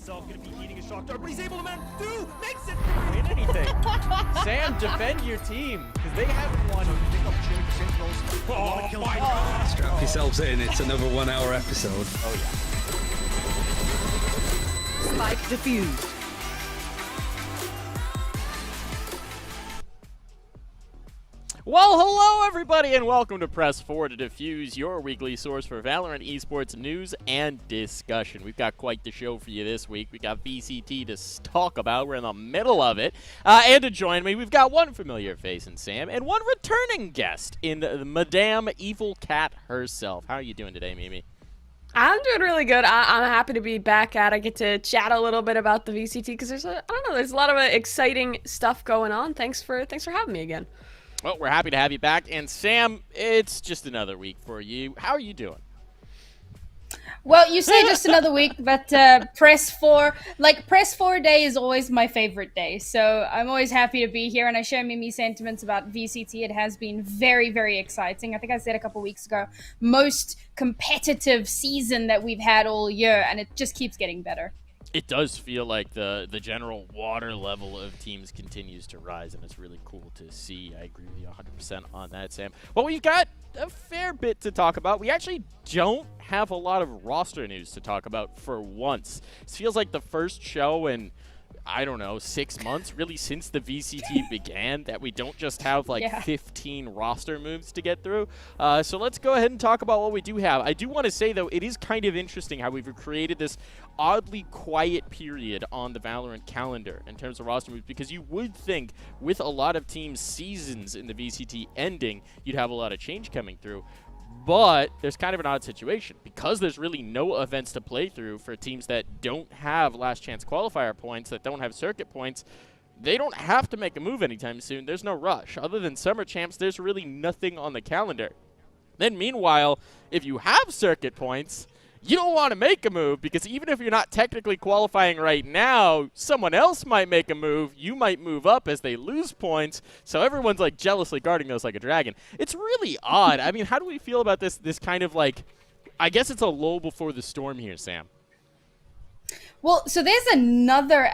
himself, going to be heating a shock dart, but he's able to makes it win anything. Sam, defend your team, because they haven't won. Strap yourselves in, it's another 1 hour episode. Oh yeah. Spike defused. Well, hello everybody, and welcome to Press 4 to Defuse, your weekly source for Valorant esports news and discussion. We've got quite the show for you this week. We got VCT to talk about. We're in the middle of it. And to join me, we've got one familiar face in Sam, and one returning guest in Madame Evil Cat herself. How are you doing today, Mimi? I'm doing really good. I'm happy to be back at. I get to chat a little bit about the VCT because there's a lot of exciting stuff going on. Thanks for having me again. Well, we're happy to have you back. And Sam, it's just another week for you. How are you doing? Well, you say just another week, but Press 4 day is always my favorite day. So I'm always happy to be here, and I share Mimi's sentiments about VCT. It has been very, very exciting. I think I said a couple weeks ago, most competitive season that we've had all year, and it just keeps getting better. It does feel like the general water level of teams continues to rise, and it's really cool to see. I agree with you 100% on that, Sam. Well, we've got a fair bit to talk about. We actually don't have a lot of roster news to talk about for once. This feels like the first show in, I don't know, 6 months, really, since the VCT began, that we don't just have like 15 roster moves to get through. So let's go ahead and talk about what we do have. I do want to say, though, it is kind of interesting how we've created this oddly quiet period on the Valorant calendar in terms of roster moves, because you would think with a lot of teams' seasons in the VCT ending, you'd have a lot of change coming through. But there's kind of an odd situation because there's really no events to play through for teams that don't have last chance qualifier points, that don't have circuit points. They don't have to make a move anytime soon. There's no rush. Other than summer champs, there's really nothing on the calendar. Then meanwhile, if you have circuit points, you don't want to make a move, because even if you're not technically qualifying right now, someone else might make a move. You might move up as they lose points. So everyone's like jealously guarding those like a dragon. It's really odd. I mean, how do we feel about this kind of like, I guess it's a lull before the storm here, Sam? Well, so there's another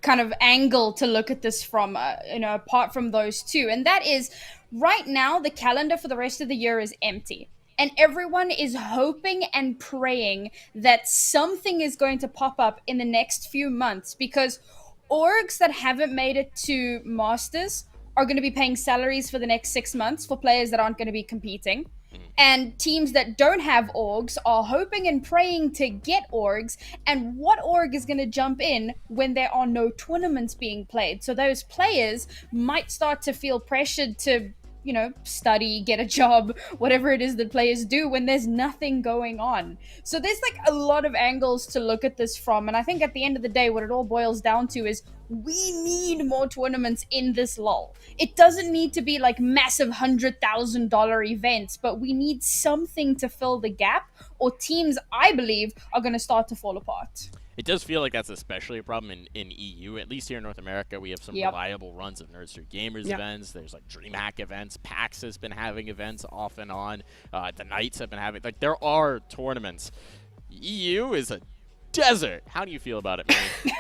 kind of angle to look at this from, apart from those two. And that is, right now, the calendar for the rest of the year is empty. And everyone is hoping and praying that something is going to pop up in the next few months, because orgs that haven't made it to Masters are going to be paying salaries for the next 6 months for players that aren't going to be competing. And teams that don't have orgs are hoping and praying to get orgs. And what org is going to jump in when there are no tournaments being played? So those players might start to feel pressured to study, get a job, whatever it is that players do when there's nothing going on. So there's like a lot of angles to look at this from. And I think at the end of the day, what it all boils down to is we need more tournaments in this lull. It doesn't need to be like massive $100,000 events, but we need something to fill the gap, or teams, I believe, are going to start to fall apart. It does feel like that's especially a problem in EU. At least here in North America, we have some reliable runs of Nerds Through Gamers events. There's like DreamHack events. PAX has been having events off and on. The Knights have been having, like, there are tournaments. EU is a desert. How do you feel about it, man?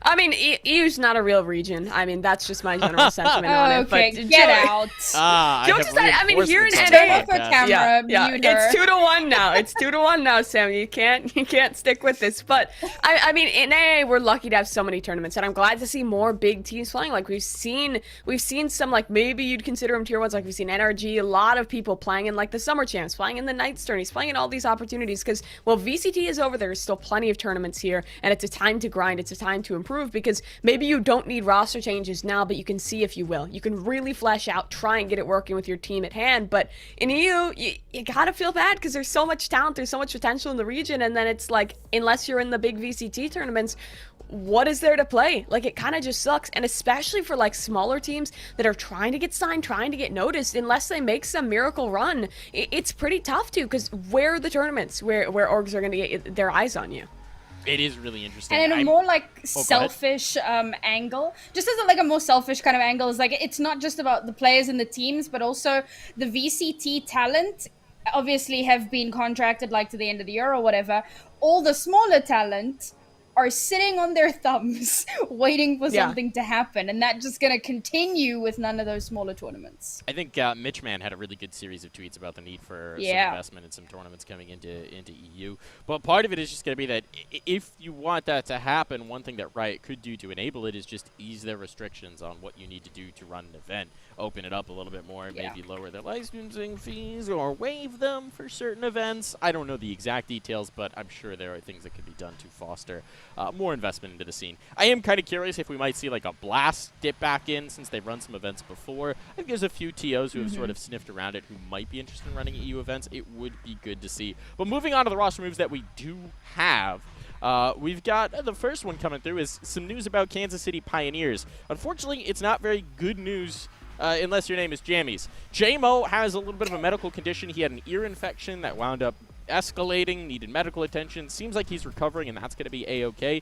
I mean, EU's not a real region. I mean, that's just my general sentiment on it. Okay, but get out. I mean, here in NA, it's 2-1 now. It's 2-1 now, Sam. You can't stick with this. But I mean, in AA, we're lucky to have so many tournaments, and I'm glad to see more big teams playing. Like we've seen some, like, maybe you'd consider them tier ones. Like we've seen NRG, a lot of people playing in like the summer champs, playing in the Knights tourneys, playing in all these opportunities. Because while VCT is over, there's still plenty of tournaments here, and it's a time to grind. It's a time to improve, because maybe you don't need roster changes now, but you can see if you will. You can really flesh out, try and get it working with your team at hand. But in EU, you gotta feel bad, because there's so much talent, there's so much potential in the region, and then it's like, unless you're in the big VCT tournaments, what is there to play? Like, it kind of just sucks. And especially for like smaller teams that are trying to get signed, trying to get noticed, unless they make some miracle run, it's pretty tough too, because where are the tournaments where orgs are going to get their eyes on you? It is really interesting. And in a more like selfish angle, just as like a more selfish kind of angle, is like, it's not just about the players and the teams, but also the VCT talent obviously have been contracted like to the end of the year or whatever. All the smaller talent are sitting on their thumbs waiting for Yeah. something to happen, and that's just going to continue with none of those smaller tournaments. I think Mitchman had a really good series of tweets about the need for some investment in some tournaments coming into EU. But part of it is just going to be that if you want that to happen, one thing that Riot could do to enable it is just ease their restrictions on what you need to do to run an event. Open it up a little bit more, maybe lower their licensing fees or waive them for certain events. I don't know the exact details, but I'm sure there are things that could be done to foster more investment into the scene. I am kind of curious if we might see like a Blast dip back in since they've run some events before. I think there's a few TOs who have sort of sniffed around it who might be interested in running EU events. It would be good to see. But moving on to the roster moves that we do have. We've got the first one coming through is some news about Kansas City Pioneers. Unfortunately, it's not very good news unless your name is Jammies. JMO has a little bit of a medical condition. He had an ear infection that wound up escalating, needed medical attention. Seems like he's recovering, and that's going to be A-okay.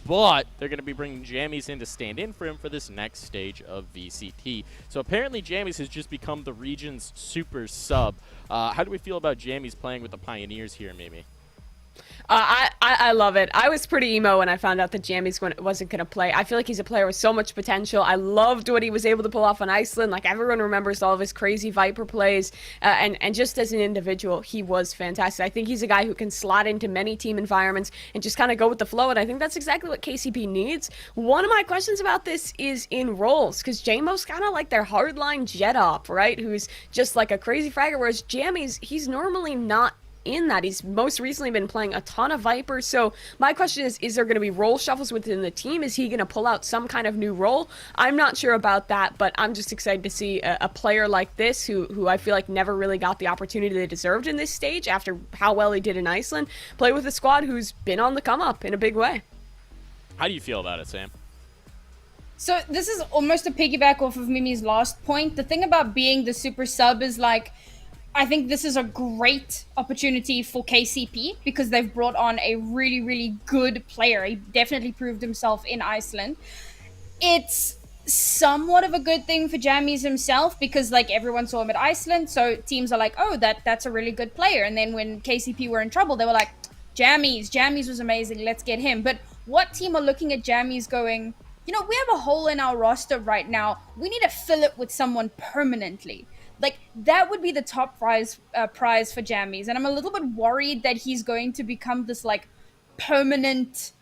But they're going to be bringing Jammies in to stand in for him for this next stage of VCT. So apparently Jammies has just become the region's super sub. How do we feel about Jammies playing with the Pioneers here, Mimi? I love it. I was pretty emo when I found out that Jammies wasn't going to play. I feel like he's a player with so much potential. I loved what he was able to pull off on Iceland. Like, everyone remembers all of his crazy Viper plays. And just as an individual, he was fantastic. I think he's a guy who can slot into many team environments and just kind of go with the flow. And I think that's exactly what KCP needs. One of my questions about this is in roles, because JMO's kind of like their hardline jet op, right? Who's just like a crazy fragger, whereas Jammies, he's normally not in that. He's most recently been playing a ton of Viper. So my question is there going to be role shuffles within the team? Is he going to pull out some kind of new role? I'm not sure about that, but I'm just excited to see a player like this who I feel like never really got the opportunity they deserved in this stage after how well he did in Iceland, play with a squad who's been on the come up in a big way. How do you feel about it, Sam? So this is almost a piggyback off of Mimi's last point. The thing about being the super sub is, like, I think this is a great opportunity for KCP because they've brought on a really, really good player. He definitely proved himself in Iceland. It's somewhat of a good thing for Jammies himself because, like, everyone saw him at Iceland, so teams are like, oh, that's a really good player. And then when KCP were in trouble, they were like, Jammies was amazing, let's get him. But what team are looking at Jammies going, you know, we have a hole in our roster right now. We need to fill it with someone permanently. Like, that would be the top prize for Jammies. And I'm a little bit worried that he's going to become this, like, permanent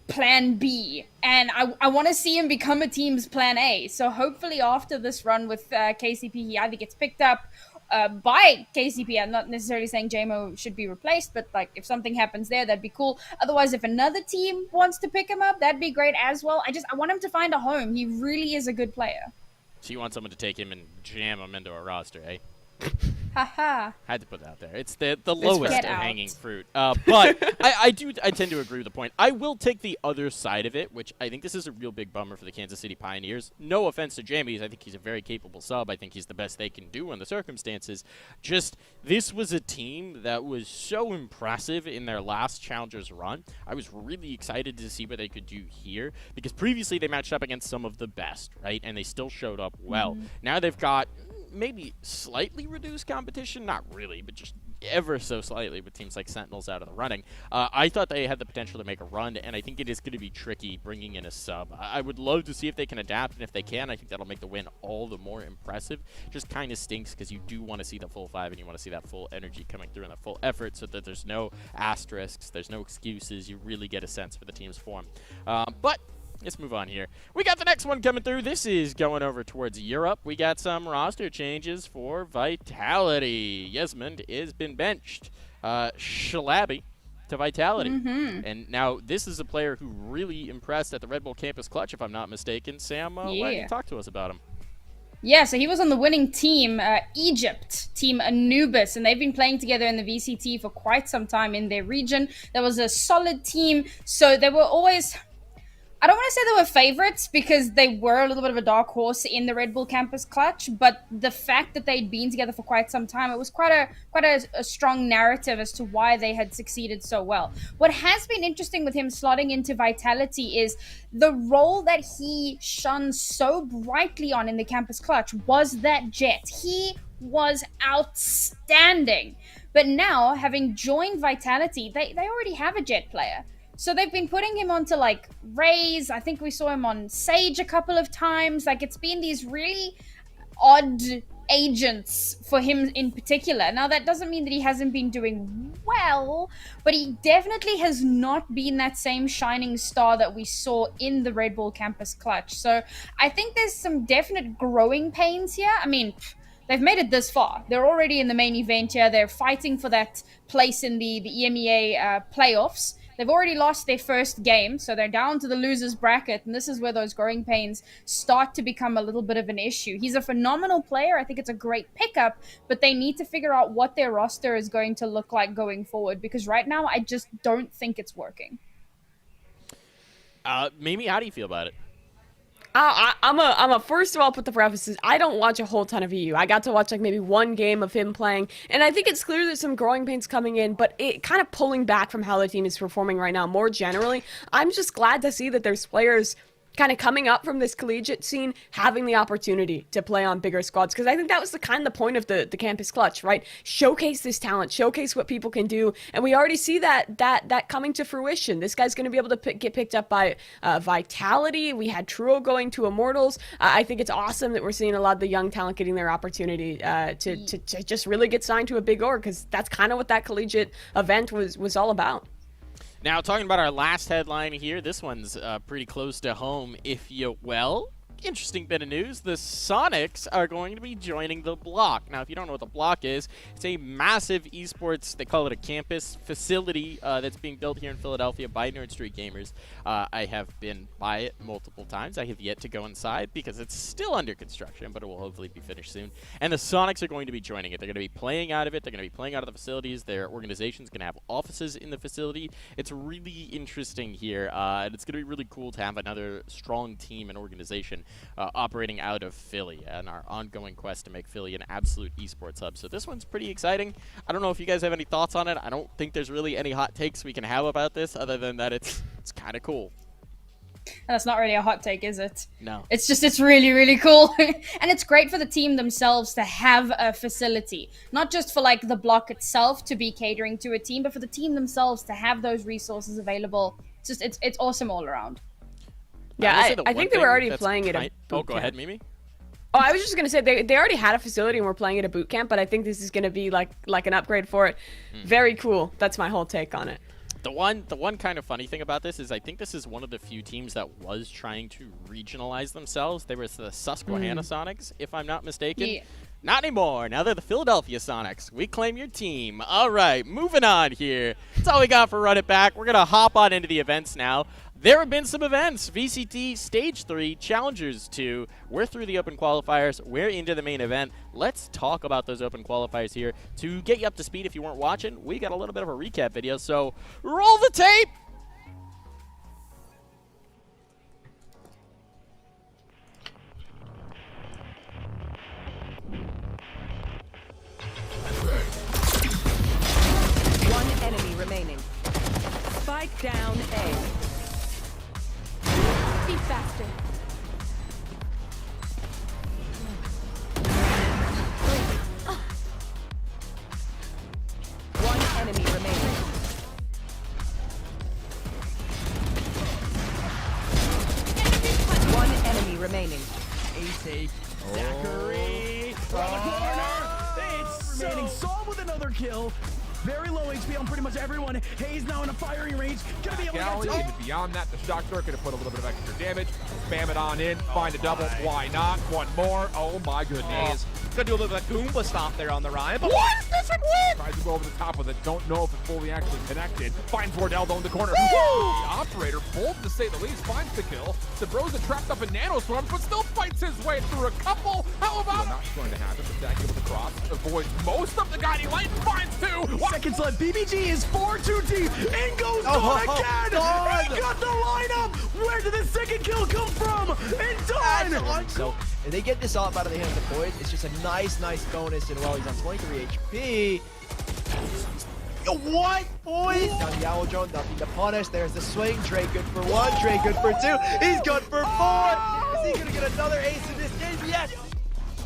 plan B. And I want to see him become a team's plan A. So hopefully after this run with KCP, he either gets picked up by KCP. I'm not necessarily saying JMO should be replaced, but, like, if something happens there, that'd be cool. Otherwise, if another team wants to pick him up, that'd be great as well. I want him to find a home. He really is a good player. So you want someone to take him and jam him into a roster, eh? Haha. Had to put it out there. It's the lowest of Get out. hanging fruit. But I tend to agree with the point. I will take the other side of it, which I think this is a real big bummer for the Kansas City Pioneers. No offense to Jammies. I think he's a very capable sub. I think he's the best they can do in the circumstances. Just, this was a team that was so impressive in their last Challengers run. I was really excited to see what they could do here, because previously they matched up against some of the best, right? And they still showed up well. Now they've got maybe slightly reduced competition, not really, but just ever so slightly with teams like Sentinels out of the running. I thought they had the potential to make a run, and I think it is going to be tricky bringing in a sub. I would love to see if they can adapt, and if they can, I think that'll make the win all the more impressive. Just kind of stinks because you do want to see the full 5, and you want to see that full energy coming through and that full effort so that there's no asterisks, there's no excuses. You really get a sense for the team's form. But let's move on here. We got the next one coming through. This is going over towards Europe. We got some roster changes for Vitality. Yesmond has been benched. Shalabi to Vitality. And now this is a player who really impressed at the Red Bull Campus Clutch, if I'm not mistaken. Sam, why don't you talk to us about him? Yeah, so he was on the winning team, Egypt, Team Anubis, and they've been playing together in the VCT for quite some time in their region. There was a solid team, so they were always, I don't want to say they were favorites because they were a little bit of a dark horse in the Red Bull Campus Clutch, but the fact that they'd been together for quite some time, it was quite a strong narrative as to why they had succeeded so well. What has been interesting with him slotting into Vitality is the role that he shone so brightly on in the Campus Clutch was that jet. He was outstanding. But now, having joined Vitality, they already have a jet player. So they've been putting him onto like Raze. I think we saw him on Sage a couple of times. Like it's been these really odd agents for him in particular. Now that doesn't mean that he hasn't been doing well, but he definitely has not been that same shining star that we saw in the Red Bull Campus Clutch. So I think there's some definite growing pains here. I mean, they've made it this far. They're already in the main event here. They're fighting for that place in the EMEA playoffs. They've already lost their first game, so they're down to the losers bracket, and this is where those growing pains start to become a little bit of an issue. He's a phenomenal player. I think it's a great pickup, but they need to figure out what their roster is going to look like going forward, because right now I just don't think it's working. Mimi, how do you feel about it? I'm a first of all, put the prefaces. I don't watch a whole ton of EU. I got to watch like maybe one game of him playing, and I think it's clear there's some growing pains coming in, but it kind of pulling back from how the team is performing right now. More generally, I'm just glad to see that there's players kind of coming up from this collegiate scene, having the opportunity to play on bigger squads, because I think that was the point of the Campus Clutch, right? Showcase this talent, showcase what people can do, and we already see that coming to fruition. This guy's going to be able to get picked up by Vitality. We had Truo going to Immortals. I think it's awesome that we're seeing a lot of the young talent getting their opportunity to just really get signed to a big org, because that's kind of what that collegiate event was all about. Now, talking about our last headline here, this one's pretty close to home, if you will. Interesting bit of news. The Sonics are going to be joining the Block. Now, if you don't know what the Block is, it's a massive esports, they call it a campus facility that's being built here in Philadelphia by Nerd Street Gamers. I have been by it multiple times. I have yet to go inside because it's still under construction, but it will hopefully be finished soon. And the Sonics are going to be joining it. They're going to be playing out of it. They're going to be playing out of the facilities. Their organization's going to have offices in the facility. It's really interesting here, and it's going to be really cool to have another strong team and organization operating out of Philly and our ongoing quest to make Philly an absolute esports hub. So this one's pretty exciting. I don't know if you guys have any thoughts on it. I don't think there's really any hot takes we can have about this other than that it's kind of cool. And that's not really a hot take, is it? No. It's really, really cool. And it's great for the team themselves to have a facility. Not just for like the Block itself to be catering to a team, but for the team themselves to have those resources available. It's awesome all around. Yeah, I think they were already playing it at Oh, go ahead, Mimi. Oh, I was just going to say, they already had a facility and were playing it at boot camp, but I think this is going to be like an upgrade for it. Very cool. That's my whole take on it. The one kind of funny thing about this is I think this is one of the few teams that was trying to regionalize themselves. They were the Susquehanna Sonics, if I'm not mistaken. Yeah. Not anymore. Now they're the Philadelphia Sonics. We claim your team. All right, moving on here. That's all we got for Run It Back. We're going to hop on into the events now. There have been some events. VCT Stage 3, Challengers 2. We're through the open qualifiers. We're into the main event. Let's talk about those open qualifiers here. To get you up to speed if you weren't watching, we got a little bit of a recap video, so roll the tape! One enemy remaining. Spike down A. Be faster. One enemy remaining. One enemy remaining. A-Tape, Zachary, around the corner. It's remaining. Solve with another kill. Very low HP on pretty much everyone. Hayes now in a firing range. Gonna be able to Galley, get and beyond that, the shock circuit to put a little bit of extra damage. Spam it on in, find a double. Why not? One more. Oh my goodness. Gonna do a little bit of Goomba stomp there on the Ryan. But What is this win? Tries to go over the top with it. Don't know if it's fully actually connected. Finds Wardell though in the corner. The operator, bold to say the least, finds the kill. Sabrosa trapped up in nanostorms, but still fights his way through a couple. How about not going to happen? But Zach able to cross, avoids most of the guiding light, and finds two. seconds left. BBG is 4 too deep. In goes Dawn again. He got the lineup. Where did the second kill come from? And Dawn. So if they get this off out of the hands of Boyd, it's just a nice bonus. And while he's on 23 HP, what? Boys! Now the Owl Drone, nothing to punish. There's the swing. Trey good for 1. Trey good for 2. He's good for 4. Is he going to get another ace in this game? Yes!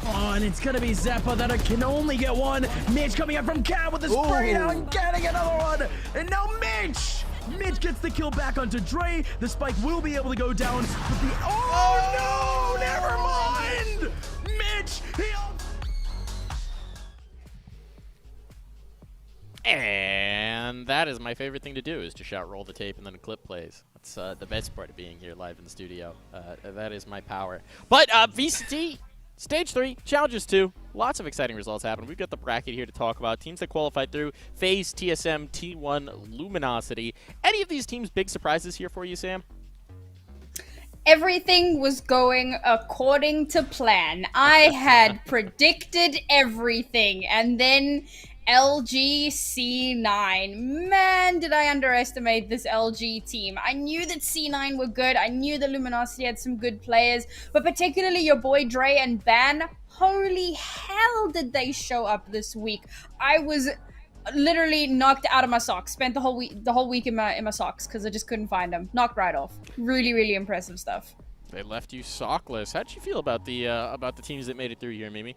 Oh, and it's going to be Zeppa that can only get one. Mitch coming up from Cat with the spray now and getting another one. And now Mitch Mitch gets the kill back onto Dre. The spike will be able to go down. But the oh no, never mind. Mitch, And that is my favorite thing to do, is to shout roll the tape and then a clip plays. That's the best part of being here live in the studio. That is my power. But VCT Stage 3, Challenges 2, lots of exciting results happening. We've got the bracket here to talk about. Teams that qualified through: FaZe, TSM, T1, Luminosity. Any of these teams big surprises here for you, Sam? Everything was going according to plan. I had predicted everything, and then LG C9. Man, did I underestimate this LG team. I knew that C9 were good. I knew that Luminosity had some good players, but particularly your boy Dre and Ban. Holy hell did they show up this week. I was literally knocked out of my socks. Spent the whole week in my socks because I just couldn't find them. Knocked right off. Really, really impressive stuff. They left you sockless. How'd you feel about the teams that made it through here, Mimi?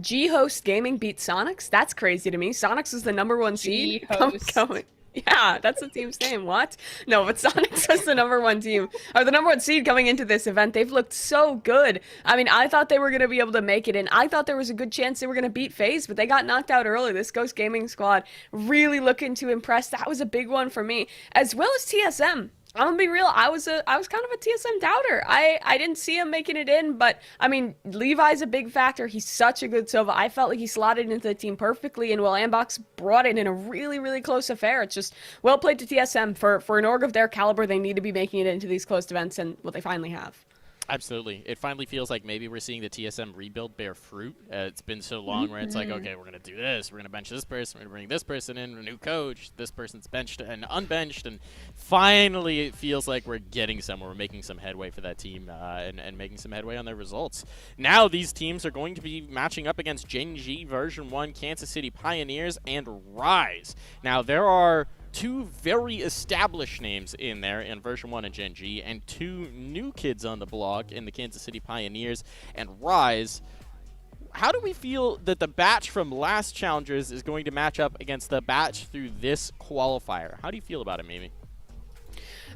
G-Host Gaming beat Sonics. That's crazy to me. Sonics was the #1 seed. G-Host. Yeah, that's the team's name. What? No, but Sonics was the #1 team, or the #1 seed coming into this event. They've looked so good. I mean, I thought they were going to be able to make it, and I thought there was a good chance they were going to beat FaZe, but they got knocked out early. This Ghost Gaming squad really looking to impress. That was a big one for me, as well as TSM. I'm gonna be real, I was kind of a TSM doubter. I didn't see him making it in, but I mean, Levi's a big factor. He's such a good Sova. I felt like he slotted into the team perfectly, and Ambox brought it in a really, really close affair. It's just well played to TSM. For an org of their caliber, they need to be making it into these closed events, and what they finally have. Absolutely. It finally feels like maybe we're seeing the TSM rebuild bear fruit. It's been so long where it's like, okay, we're going to do this. We're going to bench this person. We're going to bring this person in, a new coach. This person's benched and unbenched. And finally, it feels like we're getting somewhere. We're making some headway for that team and making some headway on their results. Now these teams are going to be matching up against Gen G, Version 1, Kansas City Pioneers, and Rise. Now, there are two very established names in there in Version 1 and Gen G, and two new kids on the block in the Kansas City Pioneers and Rise. How do we feel that the batch from last Challengers is going to match up against the batch through this qualifier? How do you feel about it, Mimi?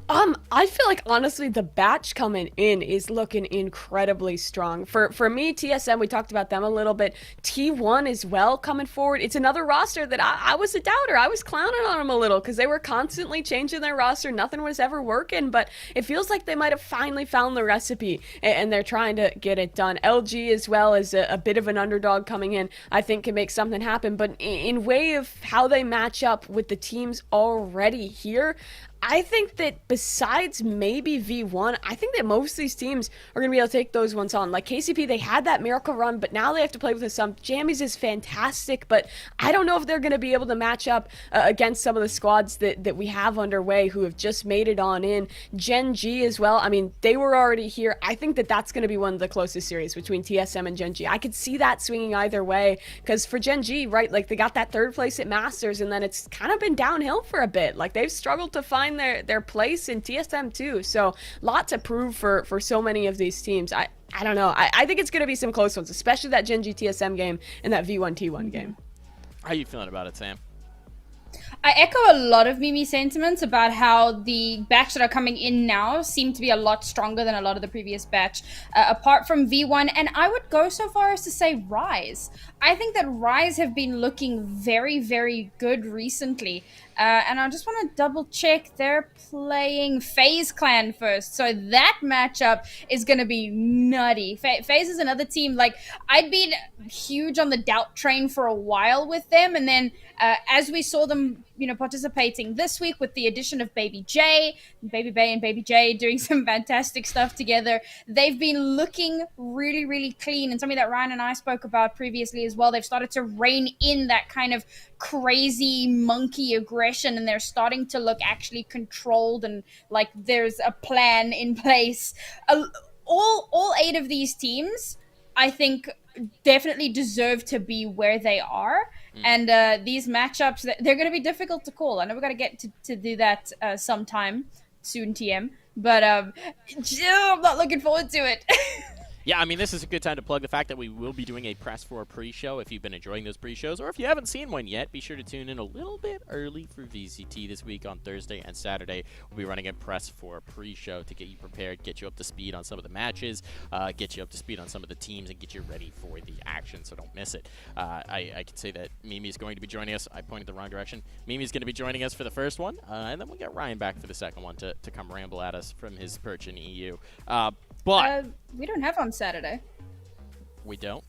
I feel like, honestly, the batch coming in is looking incredibly strong. For me, TSM, we talked about them a little bit. T1 as well coming forward. It's another roster that I was a doubter. I was clowning on them a little because they were constantly changing their roster. Nothing was ever working, but it feels like they might have finally found the recipe, and they're trying to get it done. LG as well is a bit of an underdog coming in, I think can make something happen, but in way of how they match up with the teams already here, I think that besides maybe V1, I think that most of these teams are going to be able to take those ones on. Like KCP, they had that miracle run, but now they have to play with the Sump. Jammies is fantastic, but I don't know if they're going to be able to match up against some of the squads that we have underway who have just made it on in. Gen G as well. I mean, they were already here. I think that that's going to be one of the closest series between TSM and Gen G. I could see that swinging either way, because for Gen G, right, like they got that third place at Masters, and then it's kind of been downhill for a bit. Like they've struggled to find their place in TSM too, so lot to prove for so many of these teams. I don't know. I think it's going to be some close ones, especially that Gen G TSM game and that V1 T1 game. How are you feeling about it, Sam? I echo a lot of Mimi's sentiments about how the batch that are coming in now seem to be a lot stronger than a lot of the previous batch, apart from V1, and I would go so far as to say Rise. I think that Rise have been looking very, very good recently, and I just want to double check. They're playing FaZe Clan first, so that matchup is going to be nutty. FaZe is another team, like, I'd been huge on the doubt train for a while with them, and then as we saw them, you know, participating this week with the addition of Baby Bay and Baby J doing some fantastic stuff together, they've been looking really, really clean, and something that Ryan and I spoke about previously as well. They've started to rein in that kind of crazy monkey aggression, and they're starting to look actually controlled and like there's a plan in place. All 8 of these teams, I think, definitely deserve to be where they are. And these matchups, they're going to be difficult to call. I know we're going to get to do that sometime soon, TM. But I'm not looking forward to it. Yeah, I mean, this is a good time to plug the fact that we will be doing a Press 4 pre-show. If you've been enjoying those pre-shows, or if you haven't seen one yet, be sure to tune in a little bit early for VCT this week on Thursday and Saturday. We'll be running a Press 4 pre-show to get you prepared, get you up to speed on some of the matches, get you up to speed on some of the teams, and get you ready for the action, so don't miss it. I can say that Mimi's going to be joining us. I pointed the wrong direction. Mimi's going to be joining us for the first one, and then we'll get Ryan back for the second one to come ramble at us from his perch in EU. But we don't have on Saturday. We don't?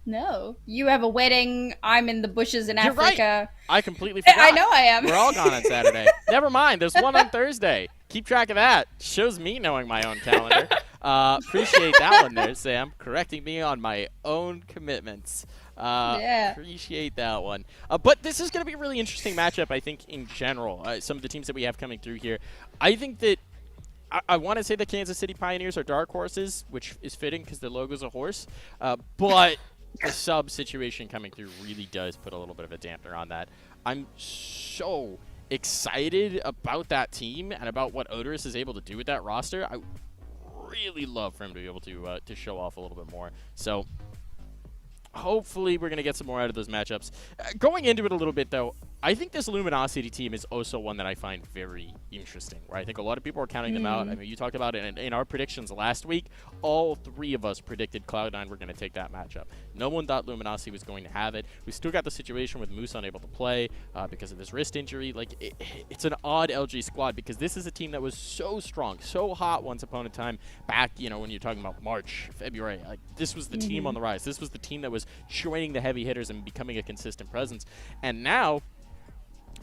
No. You have a wedding. I'm in the bushes in You're Africa. Right. I completely forgot. I know I am. We're all gone on Saturday. Never mind. There's one on Thursday. Keep track of that. Shows me knowing my own calendar. Appreciate that one there, Sam. Correcting me on my own commitments. Yeah. Appreciate that one. But this is going to be a really interesting matchup, I think, in general. Some of the teams that we have coming through here. I think that I want to say the Kansas City Pioneers are dark horses, which is fitting because their logo's a horse. But the sub situation coming through really does put a little bit of a dampener on that. I'm so excited about that team and about what Odorous is able to do with that roster. I really love for him to be able to show off a little bit more. So hopefully we're going to get some more out of those matchups. Going into it a little bit, though, I think this Luminosity team is also one that I find very interesting, where I think a lot of people are counting them out. I mean, you talked about it in our predictions last week. All three of us predicted Cloud9 were going to take that matchup. No one thought Luminosity was going to have it. We still got the situation with Moose unable to play because of his wrist injury. Like, it's an odd LG squad because this is a team that was so strong, so hot once upon a time back, you know, when you're talking about March, February. Like, this was the team on the rise. This was the team that was joining the heavy hitters and becoming a consistent presence. And now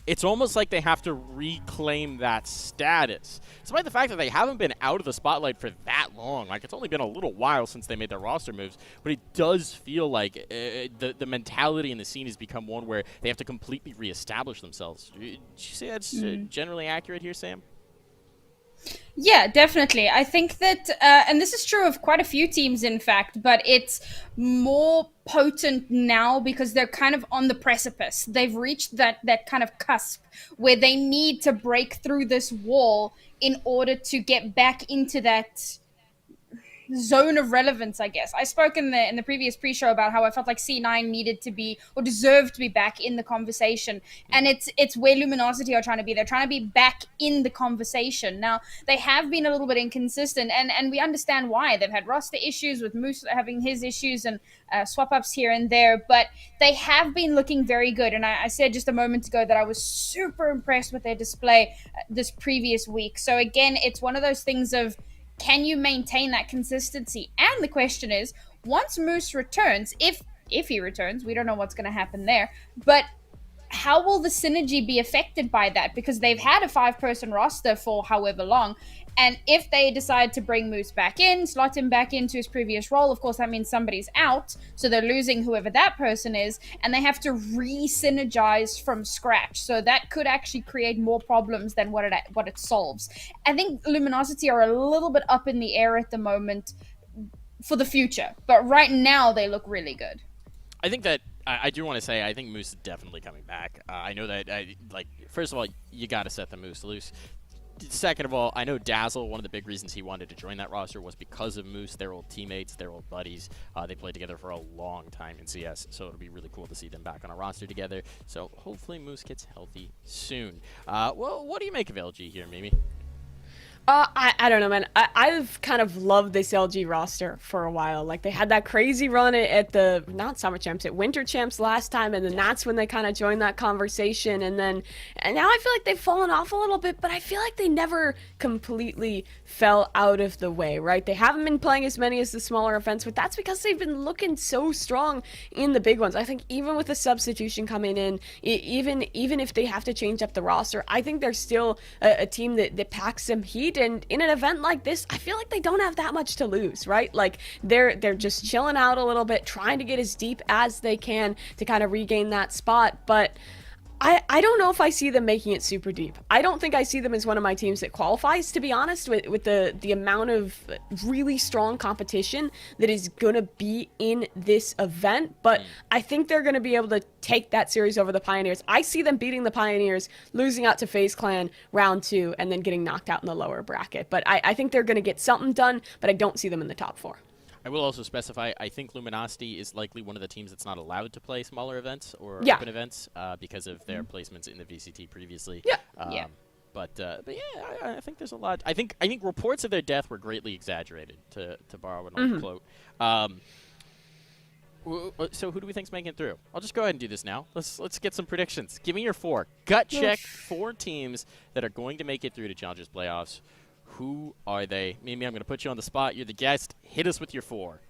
it's almost like they have to reclaim that status. Despite the fact that they haven't been out of the spotlight for that long. Like, it's only been a little while since they made their roster moves. But it does feel like the mentality in the scene has become one where they have to completely reestablish themselves. Did you say that's generally accurate here, Sam? Yeah, definitely. I think that, and this is true of quite a few teams, in fact, but it's more potent now because they're kind of on the precipice. They've reached that kind of cusp where they need to break through this wall in order to get back into that zone of relevance, I guess. I spoke in the previous pre-show about how I felt like C9 needed to be or deserved to be back in the conversation, and it's where Luminosity are trying to be. They're trying to be back in the conversation. Now, they have been a little bit inconsistent, and we understand why. They've had roster issues with Moose having his issues and swap-ups here and there, but they have been looking very good, and I said just a moment ago that I was super impressed with their display this previous week. So again, it's one of those things of, can you maintain that consistency? And the question is, once Moose returns, if he returns, we don't know what's going to happen there, but how will the synergy be affected by that? Because they've had a 5-person roster for however long, and if they decide to bring Moose back in, slot him back into his previous role, of course that means somebody's out, so they're losing whoever that person is, and they have to re-synergize from scratch. So that could actually create more problems than what it solves. I think Luminosity are a little bit up in the air at the moment for the future, but right now they look really good. I think that I do want to say I think Moose is definitely coming back. I know that, first of all, you got to set the Moose loose. Second of all, I know Dazzle, one of the big reasons he wanted to join that roster was because of Moose. They're old teammates, they're old buddies. They played together for a long time in CS, so it'll be really cool to see them back on a roster together. So hopefully Moose gets healthy soon. Well, what do you make of LG here, Mimi? I don't know, man. I've kind of loved this LG roster for a while. Like, they had that crazy run at the, not Summer Champs, at Winter Champs last time, and then that's when they kind of joined that conversation. And now I feel like they've fallen off a little bit, but I feel like they never completely fell out of the way, right? They haven't been playing as many as the smaller events, but that's because they've been looking so strong in the big ones. I think even with the substitution coming in, even if they have to change up the roster, I think they're still a team that packs some heat. And in an event like this, I feel like they don't have that much to lose, right? Like, they're just chilling out a little bit, trying to get as deep as they can to kind of regain that spot. But I don't know if I see them making it super deep. I don't think I see them as one of my teams that qualifies, to be honest, with the amount of really strong competition that is going to be in this event. But I think they're going to be able to take that series over the Pioneers. I see them beating the Pioneers, losing out to FaZe Clan round 2, and then getting knocked out in the lower bracket. But I think they're going to get something done, but I don't see them in the top 4. I will also specify, I think Luminosity is likely one of the teams that's not allowed to play smaller events or Yeah. open events because of their placements in the VCT previously. Yeah. Yeah. But yeah, I think there's a lot. I think reports of their death were greatly exaggerated, to borrow an old quote. So who do we think's making it through? I'll just go ahead and do this now. Let's get some predictions. Give me your 4. Gut check 4 teams that are going to make it through to Challengers playoffs. Who are they? Mimi, I'm going to put you on the spot. You're the guest. Hit us with your 4.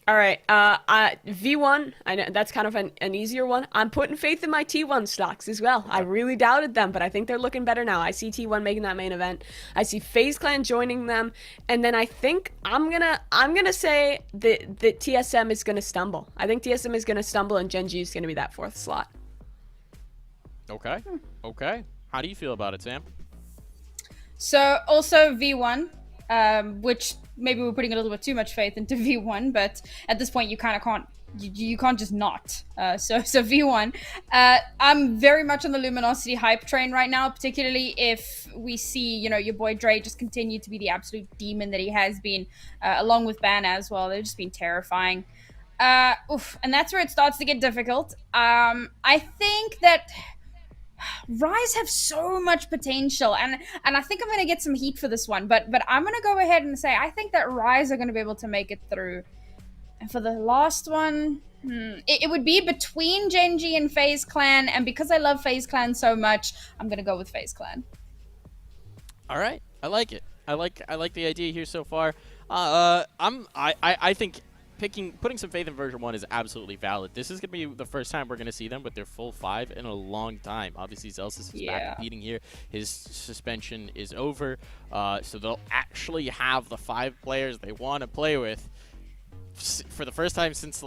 All right, V1, I know that's kind of an easier one. I'm putting faith in my T1 stocks as well. I really doubted them, but I think they're looking better now. I see T1 making that main event. I see FaZe Clan joining them, and then I think I'm gonna say that TSM is gonna stumble. I think TSM is gonna stumble, and Gen G is gonna be that 4th slot. Okay. Okay. How do you feel about it, Sam? So also V1, which maybe we're putting a little bit too much faith into V1, but at this point you kind of can't. You can't just not. So V1. I'm very much on the Luminosity hype train right now, particularly if we see, your boy Dre just continue to be the absolute demon that he has been, along with Ban as well. They've just been terrifying. And that's where it starts to get difficult. I think that Rise have so much potential, and I think I'm going to get some heat for this one, but I'm going to go ahead and say I think that Rise are going to be able to make it through. And for the last one, it would be between Gen G and FaZe Clan, and because I love FaZe Clan so much, I'm going to go with FaZe Clan. All right, I like it. I like the idea here so far. I think putting some faith in version 1 is absolutely valid. This is going to be the first time we're going to see them with their full 5 in a long time. Obviously, Zelsis is back competing here. His suspension is over, so they'll actually have the 5 players they want to play with for the first time since,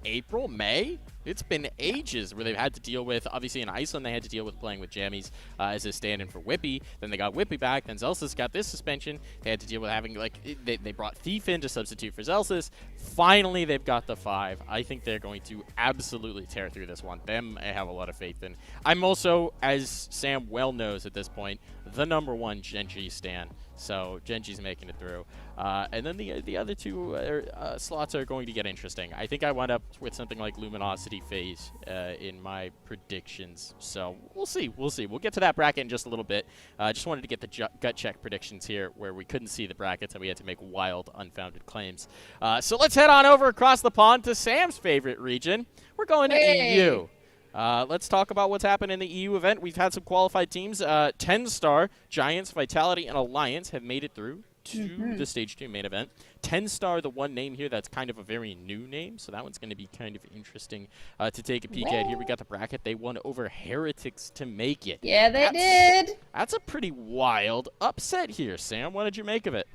April, May? It's been ages where they've had to deal with, obviously in Iceland, they had to deal with playing with Jammies as a stand-in for Whippy. Then they got Whippy back. Then Zelsis got this suspension. They had to deal with having, they brought Thief in to substitute for Zelsis. Finally, they've got the 5. I think they're going to absolutely tear through this one. Them, I have a lot of faith in. I'm also, as Sam well knows at this point, the #1 Gen G stan. So Gen G's making it through. And then the other 2 slots are going to get interesting. I think I wound up with something like Luminosity FaZe in my predictions. So we'll see. We'll get to that bracket in just a little bit. Just wanted to get the gut check predictions here where we couldn't see the brackets and we had to make wild, unfounded claims. So let's head on over across the pond to Sam's favorite region. We're going to EU. Let's talk about what's happened in the EU event. We've had some qualified teams. 10-star, Giants, Vitality, and Alliance have made it through to the Stage 2 main event. 10-star, the one name here that's kind of a very new name, so that one's going to be kind of interesting to take a peek at. Here we got the bracket. They won over Heretics to make it. Yeah, they did. That's a pretty wild upset here, Sam. What did you make of it?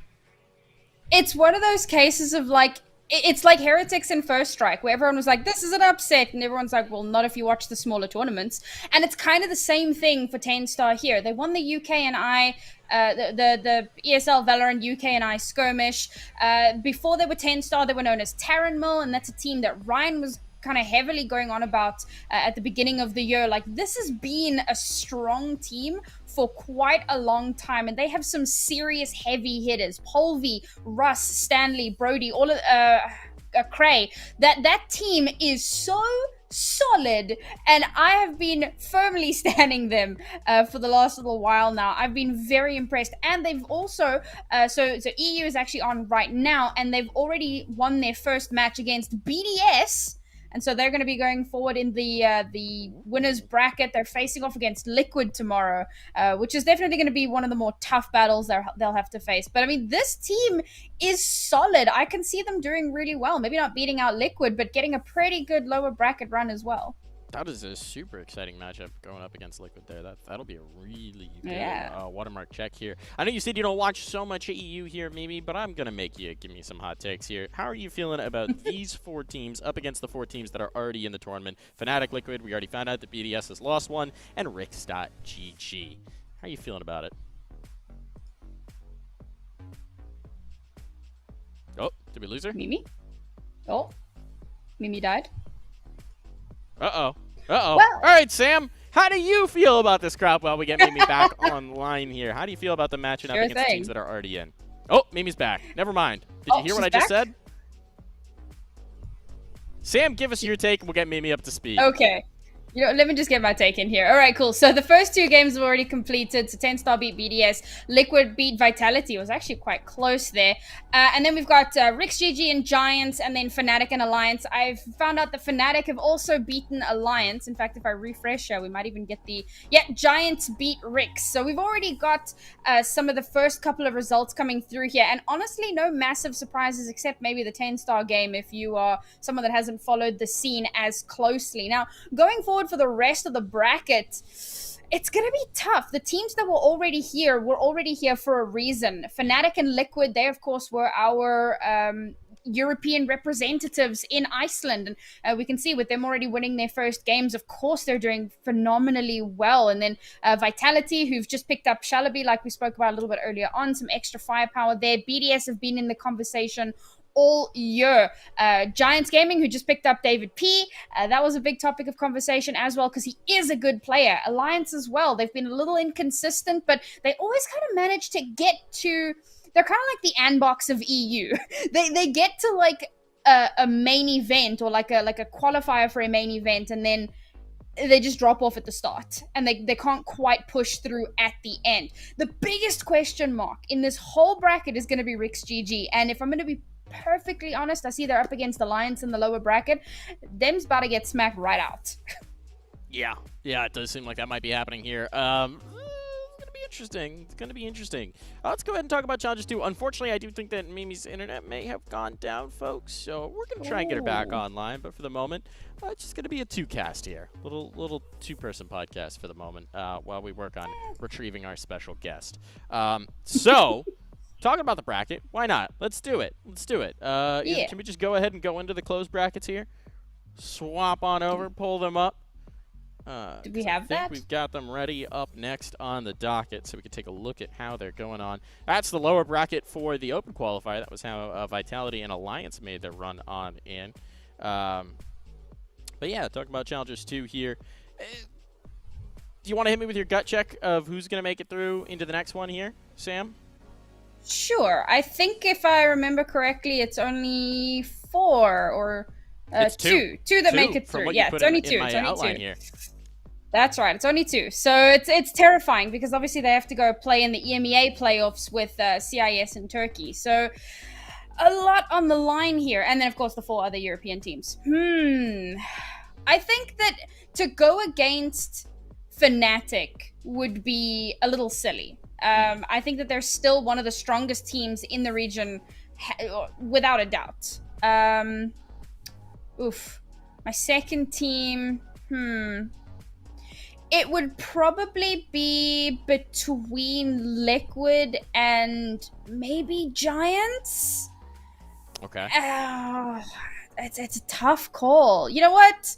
It's one of those cases of it's like Heretics in First Strike, where everyone was like, this is an upset, and everyone's like, well, not if you watch the smaller tournaments. And it's kind of the same thing for 10-star here. They won the UK and the ESL Valorant UK and I skirmish. Before they were 10-star, they were known as Terran Mill, and that's a team that Ryan was kind of heavily going on about at the beginning of the year. This has been a strong team for quite a long time, and they have some serious heavy hitters. Polvi, Russ, Stanley, Brody, all of Cray. That team is so solid, and I have been firmly standing them for the last little while now. I've been very impressed, and they've also so EU is actually on right now, and they've already won their first match against BDS. And so they're going to be going forward in the winners bracket. They're facing off against Liquid tomorrow, which is definitely going to be one of the more tough battles they'll have to face. But I mean, this team is solid. I can see them doing really well. Maybe not beating out Liquid, but getting a pretty good lower bracket run as well. That is a super exciting matchup going up against Liquid there. That'll be a really good watermark check here. I know you said you don't watch so much EU here, Mimi, but I'm going to make you give me some hot takes here. How are you feeling about these 4 teams up against the 4 teams that are already in the tournament? Fnatic, Liquid, we already found out that BDS has lost one, and Rix.GG. How are you feeling about it? Oh, did we lose her? Mimi? Oh, Mimi died. Uh-oh. Well, all right, Sam, how do you feel about this crowd while we get Mimi back online here? How do you feel about the match and up against the teams that are already in? Oh, Mimi's back. Never mind. Did you hear what I just said? Sam, give us your take, and we'll get Mimi up to speed. Okay. Let me just get my take in here. All right, cool. So the first 2 games have already completed. So 10 Star beat BDS. Liquid beat Vitality. It was actually quite close there. And then we've got Rix GG and Giants, and then Fnatic and Alliance. I've found out that Fnatic have also beaten Alliance. In fact, if I refresh, we might even get the... Yeah, Giants beat Rix. So we've already got some of the first couple of results coming through here. And honestly, no massive surprises except maybe the 10 Star game if you are someone that hasn't followed the scene as closely. Now, going forward for the rest of the bracket, it's going to be tough. The teams that were already here for a reason. Fnatic and Liquid, they of course were our European representatives in Iceland, and we can see with them already winning their first games, of course they're doing phenomenally well. And then Vitality, who've just picked up Shalaby, like we spoke about a little bit earlier on, some extra firepower there. BDS have been in the conversation all year. Giants Gaming, who just picked up David P. That was a big topic of conversation as well, because he is a good player. Alliance as well. They've been a little inconsistent, but they always kind of manage to get to... They're kind of like the Anbox of EU. They get to like a main event, or like a qualifier for a main event, and then they just drop off at the start, and they can't quite push through at the end. The biggest question mark in this whole bracket is going to be Rix GG, and if I'm going to be perfectly honest, I see they're up against Alliance in the lower bracket. Them's about to get smacked right out. Yeah, it does seem like that might be happening here. It's going to be interesting. Let's go ahead and talk about challenges 2. Unfortunately, I do think that Mimi's internet may have gone down, folks, so we're going to try and get her back online, but for the moment, it's just going to be a 2-cast here. Little 2-person podcast for the moment, while we work on retrieving our special guest. So... Talking about the bracket, why not? Let's do it. Yeah. Can we just go ahead and go into the closed brackets here? Swap on over, pull them up. Do we have that? We've got them ready up next on the docket, so we can take a look at how they're going on. That's the lower bracket for the Open Qualifier. That was how Vitality and Alliance made their run on in. But yeah, talking about Challengers 2 here. Do you want to hit me with your gut check of who's going to make it through into the next one here, Sam? Sure. I think if I remember correctly, it's only 4 or it's 2 that make it through. Yeah, it's only 2. It's only 2. Here. That's right. It's only 2. So it's terrifying because obviously they have to go play in the EMEA playoffs with CIS and Turkey. So a lot on the line here. And then, of course, the 4 other European teams. I think that to go against Fnatic would be a little silly. I think that they're still one of the strongest teams in the region, without a doubt. My second team, it would probably be between Liquid and maybe Giants. Okay. It's a tough call. You know what?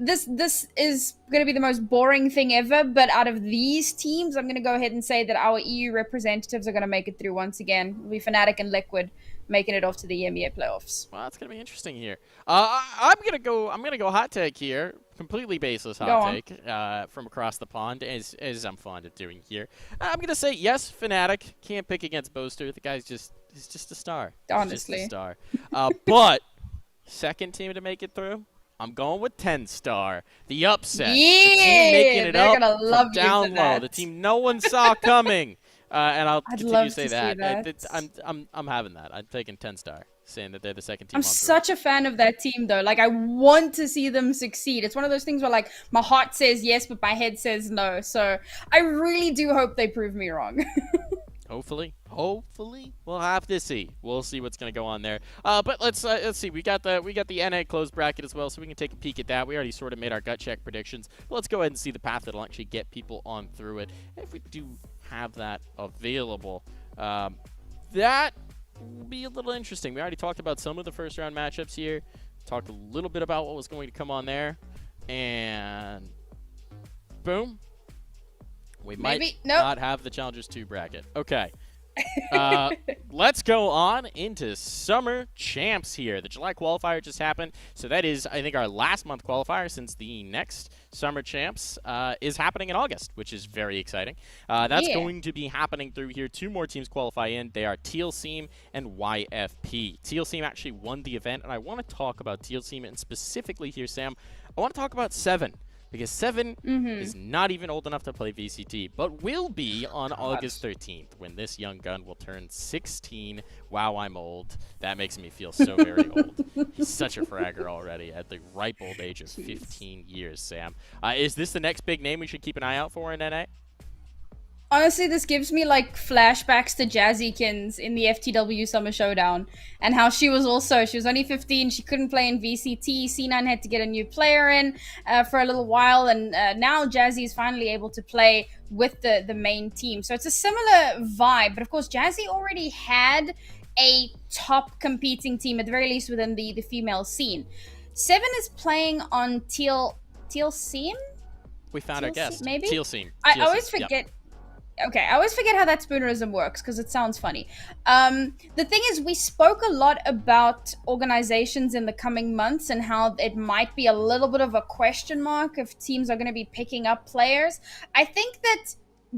This is going to be the most boring thing ever, but out of these teams, I'm going to go ahead and say that our EU representatives are going to make it through once again. It'll be Fnatic and Liquid making it off to the EMEA playoffs. Well, that's going to be interesting here. I'm going to go hot take here. Completely baseless hot take from across the pond, as I'm fond of doing here. I'm going to say yes, Fnatic. Can't pick against Boaster. The guy's just a star. Honestly. He's just a star. But second team to make it through, I'm going with 10 Star. The upset. Yeah, the team making it they're up gonna love from down you for low. that. The team no one saw coming. And I'll continue love to say to see that. that. I'm having that. I'm taking 10 Star, saying that they're the second team. I'm such a fan of that team, though. Like, I want to see them succeed. It's one of those things where, like, my heart says yes, but my head says no. So I really do hope they prove me wrong. Hopefully, we'll have to see. We'll see what's going to go on there. But let's see. We got the NA closed bracket as well, so we can take a peek at that. We already sort of made our gut check predictions. But let's go ahead and see the path that'll actually get people on through it. If we do have that available, that will be a little interesting. We already talked about some of the first round matchups here. Talked a little bit about what was going to come on there, and boom. We might not have the Challengers 2 bracket. Okay. Let's go on into Summer Champs here. The July qualifier just happened, so that is, I think, our last month qualifier since the next Summer Champs is happening in August, which is very exciting. That's going to be happening through here. 2 more teams qualify in. They are Teal Seam and YFP. Teal Seam actually won the event, and I want to talk about Teal Seam, and specifically here, Sam, I want to talk about Seven. Because Seven is not even old enough to play VCT, but will be on August 13th when this young gun will turn 16. Wow, I'm old. That makes me feel so very old. He's such a fragger already at the ripe old age of 15 years, Sam. Is this the next big name we should keep an eye out for in NA? Honestly, this gives me like flashbacks to Jazzykins in the FTW Summer Showdown, and how she was only 15, she couldn't play in VCT, C9 had to get a new player in for a little while, and now Jazzy is finally able to play with the main team. So it's a similar vibe, but of course Jazzy already had a top competing team, at the very least within the female scene. Seven is playing on Teal Seam? We found our guest. Maybe? Teal Seam. I always forget. Yep. Okay, I always forget how that spoonerism works because it sounds funny. The thing is, we spoke a lot about organizations in the coming months and how it might be a little bit of a question mark if teams are going to be picking up players. I think that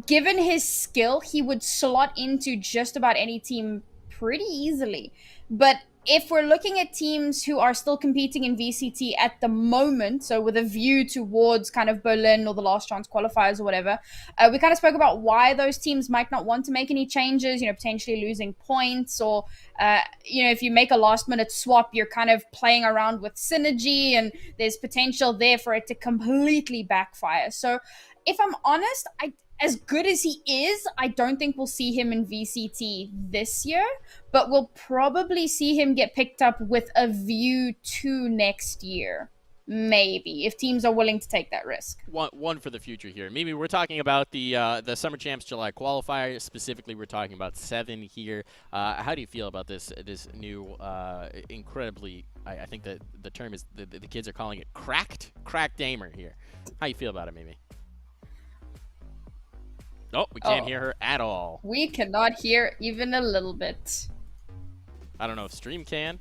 given his skill, he would slot into just about any team pretty easily. But if we're looking at teams who are still competing in VCT at the moment, so with a view towards kind of Berlin or the last chance qualifiers or whatever, we kind of spoke about why those teams might not want to make any changes, potentially losing points, or, if you make a last minute swap, you're kind of playing around with synergy and there's potential there for it to completely backfire. So if I'm honest, as good as he is, I don't think we'll see him in VCT this year, but we'll probably see him get picked up with a view to next year. Maybe, if teams are willing to take that risk. One for the future here. Mimi, we're talking about the Summer Champs July qualifier. Specifically, we're talking about Seven here. How do you feel about this new, incredibly, I think that the term is, the kids are calling it cracked aimer here. How you feel about it, Mimi? Oh, we can't hear her at all. We cannot hear even a little bit. I don't know if stream can.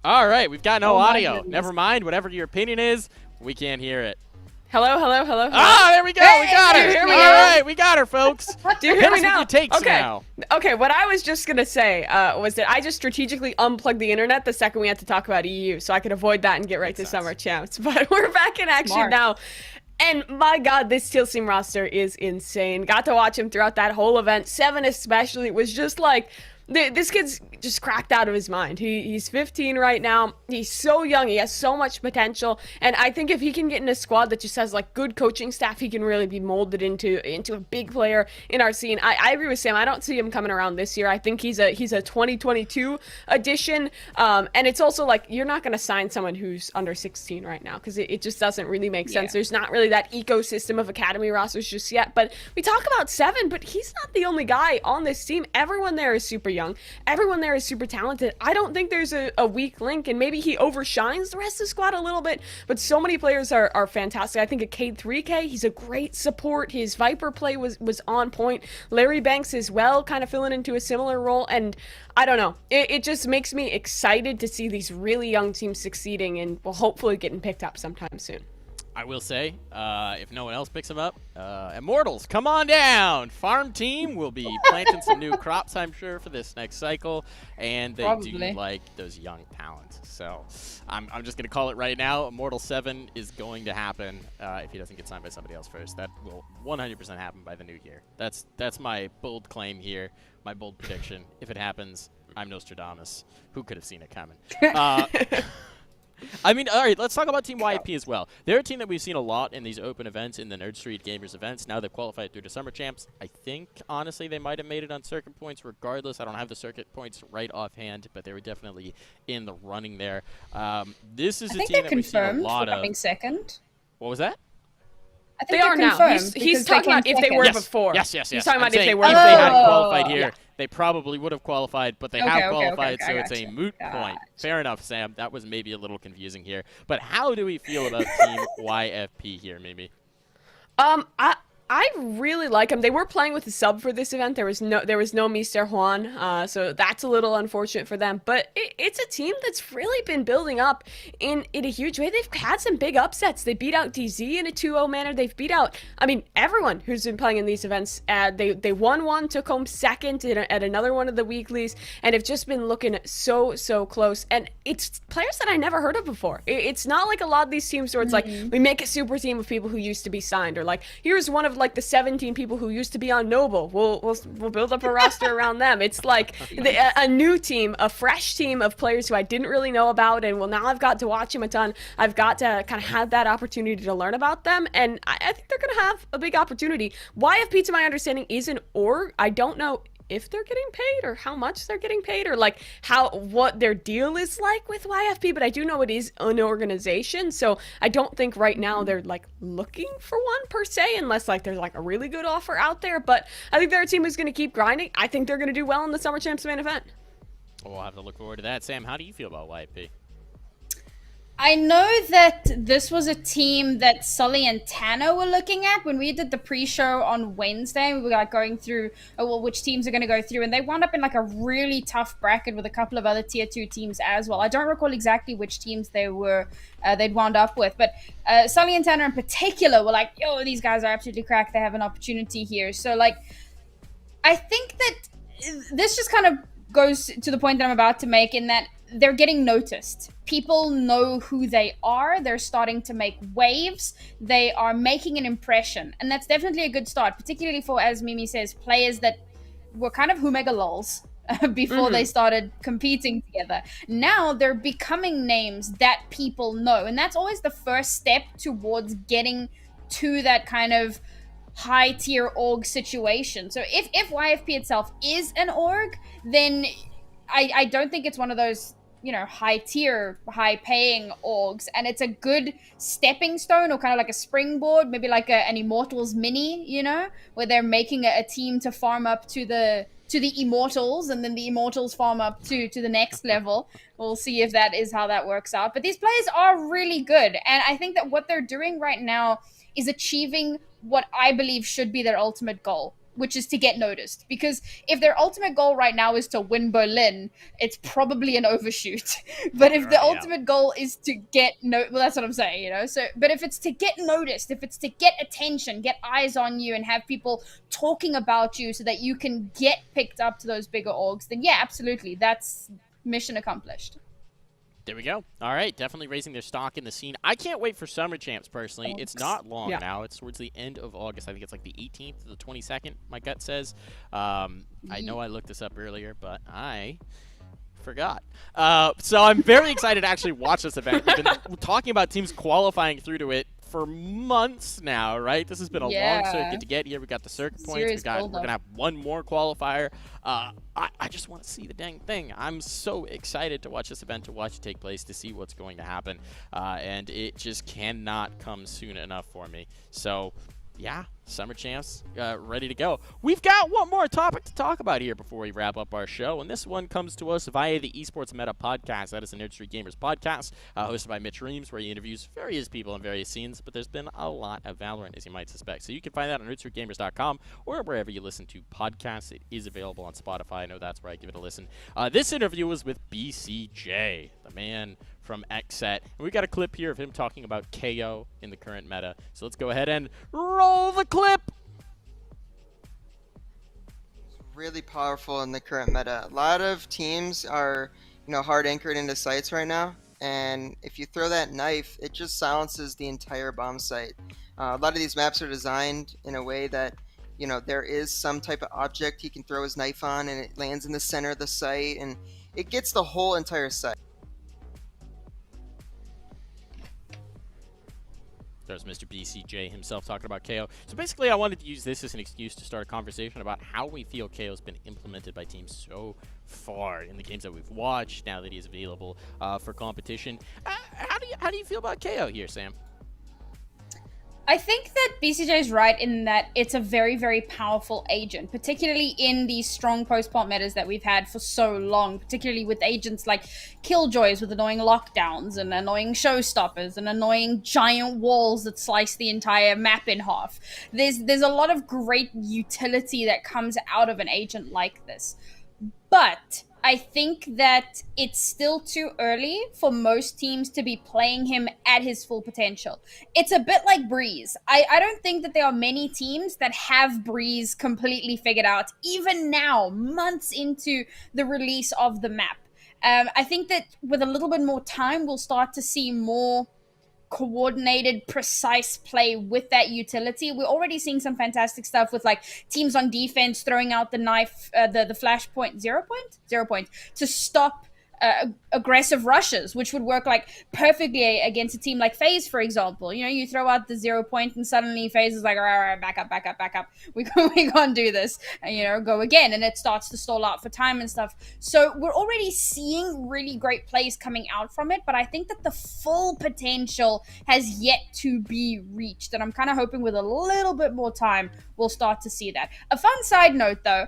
All right, we've got no audio. Never mind, whatever your opinion is, we can't hear it. Hello. Ah, there we go. We got her. Here we All go. right, we got her, folks. Do you hear me now? Your takes now. Okay, what I was just going to say was that I just strategically unplugged the internet the second we had to talk about EU, so I could avoid that and get right to Summer Champs. But we're back in action now. And my God, this Teal Seam roster is insane. Got to watch him throughout that whole event. Seven especially was just like, this kid's just cracked out of his mind. He's 15 right now. He's so young. He has so much potential. And I think if he can get in a squad that just has like good coaching staff, he can really be molded into a big player in our scene. I agree with Sam. I don't see him coming around this year. I think he's a 2022 addition. And it's also like, you're not going to sign someone who's under 16 right now because it just doesn't really make sense. There's not really that ecosystem of academy rosters just yet. But we talk about Seven, but he's not the only guy on this team. Everyone there is super young. Everyone there is super talented. I don't think there's a weak link, and maybe he overshines the rest of the squad a little bit, but so many players are fantastic. I think at K3K, he's a great support. His Viper play was on point. Larry Banks as well, kind of filling into a similar role, and I don't know. It just makes me excited to see these really young teams succeeding and will hopefully getting picked up sometime soon. I will say, if no one else picks them up, Immortals, come on down. Farm team will be planting some new crops, I'm sure, for this next cycle, and they do like those young talents. So I'm just going to call it right now. Immortal 7 is going to happen if he doesn't get signed by somebody else first. That will 100% happen by the new year. That's my bold claim here, my bold prediction. If it happens, I'm Nostradamus. Who could have seen it coming? I mean, all right, let's talk about Team YP as well. They're a team that we've seen a lot in these open events, in the Nerd Street Gamers events. Now they've qualified through the Summer Champs. I think, honestly, they might have made it on circuit points regardless. I don't have the circuit points right offhand, but they were definitely in the running there. This is a team that we've seen a lot of. Coming second. What was that? I think they are now. He's talking about if they were before. Yes. He's talking about if they were. If they hadn't qualified here, they probably would have qualified, but they have qualified, so it's a moot point. Fair enough, Sam. That was maybe a little confusing here. But how do we feel about Team YFP here, Mimi? I I really like them. They were playing with a sub for this event. There was no Mr. Juan, so that's a little unfortunate for them. But it's a team that's really been building up in a huge way. They've had some big upsets. They beat out DZ in a 2-0 manner. They've beat out, I mean, everyone who's been playing in these events. They won one, took home second at another one of the weeklies, and have just been looking so close. And it's players that I never heard of before. It's not like a lot of these teams where it's like, we make a super team of people who used to be signed, or like, here's one of like the 17 people who used to be on Noble. We'll build up a roster around them. It's like a new team, a fresh team of players who I didn't really know about, and well, now I've got to watch them a ton. I've got to kind of have that opportunity to learn about them, and I think they're going to have a big opportunity. YFP, to my understanding, is an org. I don't know if they're getting paid or how much they're getting paid or like what their deal is like with YFP, but I do know it is an organization, so I don't think right now they're like looking for one per se, unless like there's like a really good offer out there. But I think they're a team who's going to keep grinding. I think they're going to do well in the Summer Champs main event. We'll have to look forward to that. Sam, how do you feel about YFP? I know that this was a team that Sully and Tanner were looking at when we did the pre-show on Wednesday. We were like going through which teams are going to go through, and they wound up in like a really tough bracket with a couple of other tier 2 teams as well. I don't recall exactly which teams they'd wound up with, but Sully and Tanner in particular were like, yo, these guys are absolutely cracked. They have an opportunity here. So like, I think that this just kind of goes to the point that I'm about to make, in that they're getting noticed. People know who they are. They're starting to make waves. They are making an impression. And that's definitely a good start, particularly for, as Mimi says, players that were kind of Humega lols before they started competing together. Now they're becoming names that people know. And that's always the first step towards getting to that kind of high tier org situation. So if YFP itself is an org, then I don't think it's one of those, you know, high tier, high paying orgs, and it's a good stepping stone or kind of like a springboard, maybe like an Immortals mini, you know, where they're making a team to farm up to the Immortals, and then the Immortals farm up to the next level. We'll see if that is how that works out. But these players are really good, and I think that what they're doing right now is achieving what I believe should be their ultimate goal, which is to get noticed. Because if their ultimate goal right now is to win Berlin, it's probably an overshoot. But if the ultimate goal is to get well, that's what I'm saying, you know? So, but if it's to get noticed, if it's to get attention, get eyes on you, and have people talking about you so that you can get picked up to those bigger orgs, then yeah, absolutely. That's mission accomplished. There we go. All right, definitely raising their stock in the scene. I can't wait for Summer Champs, personally. It's not long now. It's towards the end of August. I think it's like the 18th to the 22nd, my gut says. I know I looked this up earlier, but I forgot. So I'm very excited to actually watch this event. We've been talking about teams qualifying through to it for months now, right? This has been a long circuit to get here. We got the circuit points. We're gonna have one more qualifier. I just want to see the dang thing. I'm so excited to watch this event, to watch it take place, to see what's going to happen, and it just cannot come soon enough for me. So yeah, Summer Champs ready to go. We've got one more topic to talk about here before we wrap up our show, and this one comes to us via the Esports Meta Podcast. That is a Nerd Street Gamers podcast, hosted by Mitch Reams, where he interviews various people in various scenes, but there's been a lot of Valorant, as you might suspect. So you can find that on nerdstreetgamers.com or wherever you listen to podcasts. It is available on Spotify. I know that's where I give it a listen. This interview was with BCJ, the man from XSET. And we got a clip here of him talking about KO in the current meta. So let's go ahead and roll the clip. Really powerful in the current meta. A lot of teams are, you know, hard anchored into sites right now, and if you throw that knife, it just silences the entire bomb site. A lot of these maps are designed in a way that, you know, there is some type of object he can throw his knife on, and it lands in the center of the site, and it gets the whole entire site. There's Mr. BCJ himself talking about KO. So basically, I wanted to use this as an excuse to start a conversation about how we feel KO's been implemented by teams so far in the games that we've watched, now that he's available for competition. How do you feel about KO here, Sam? I think that BCJ is right in that it's a very, very powerful agent, particularly in these strong post-pop metas that we've had for so long, particularly with agents like Killjoys with annoying lockdowns and annoying showstoppers and annoying giant walls that slice the entire map in half. There's a lot of great utility that comes out of an agent like this. But I think that it's still too early for most teams to be playing him at his full potential. It's a bit like Breeze. I don't think that there are many teams that have Breeze completely figured out, even now, months into the release of the map. I think that with a little bit more time, we'll start to see more coordinated, precise play with that utility. We're already seeing some fantastic stuff with like teams on defense throwing out the knife, the flashpoint, zero point to stop aggressive rushes, which would work like perfectly against a team like FaZe, for example. You know, you throw out the 0 point and suddenly FaZe is like, all right, back up. We can't do this. And, you know, go again. And it starts to stall out for time and stuff. So we're already seeing really great plays coming out from it. But I think that the full potential has yet to be reached. And I'm kind of hoping with a little bit more time, we'll start to see that. A fun side note, though.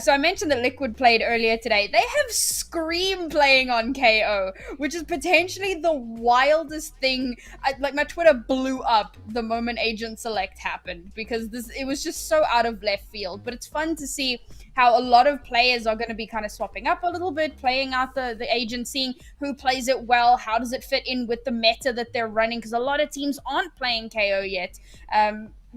So I mentioned that Liquid played earlier today. They have Scream playing on KO, which is potentially the wildest thing. Like my Twitter blew up the moment Agent Select happened because it was just so out of left field. But it's fun to see how a lot of players are going to be kind of swapping up a little bit, playing out the agent, seeing who plays it well, how does it fit in with the meta that they're running, because a lot of teams aren't playing KO yet.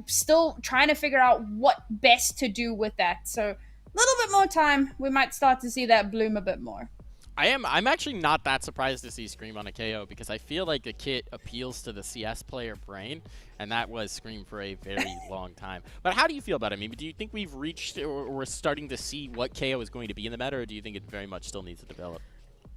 Still trying to figure out what best to do with that. So a little bit more time, we might start to see that bloom a bit more. I'm actually not that surprised to see Scream on a KO because I feel like the kit appeals to the CS player brain, and that was Scream for a very long time. But how do you feel about it? I mean, do you think we've reached or we're starting to see what KO is going to be in the meta, or do you think it very much still needs to develop?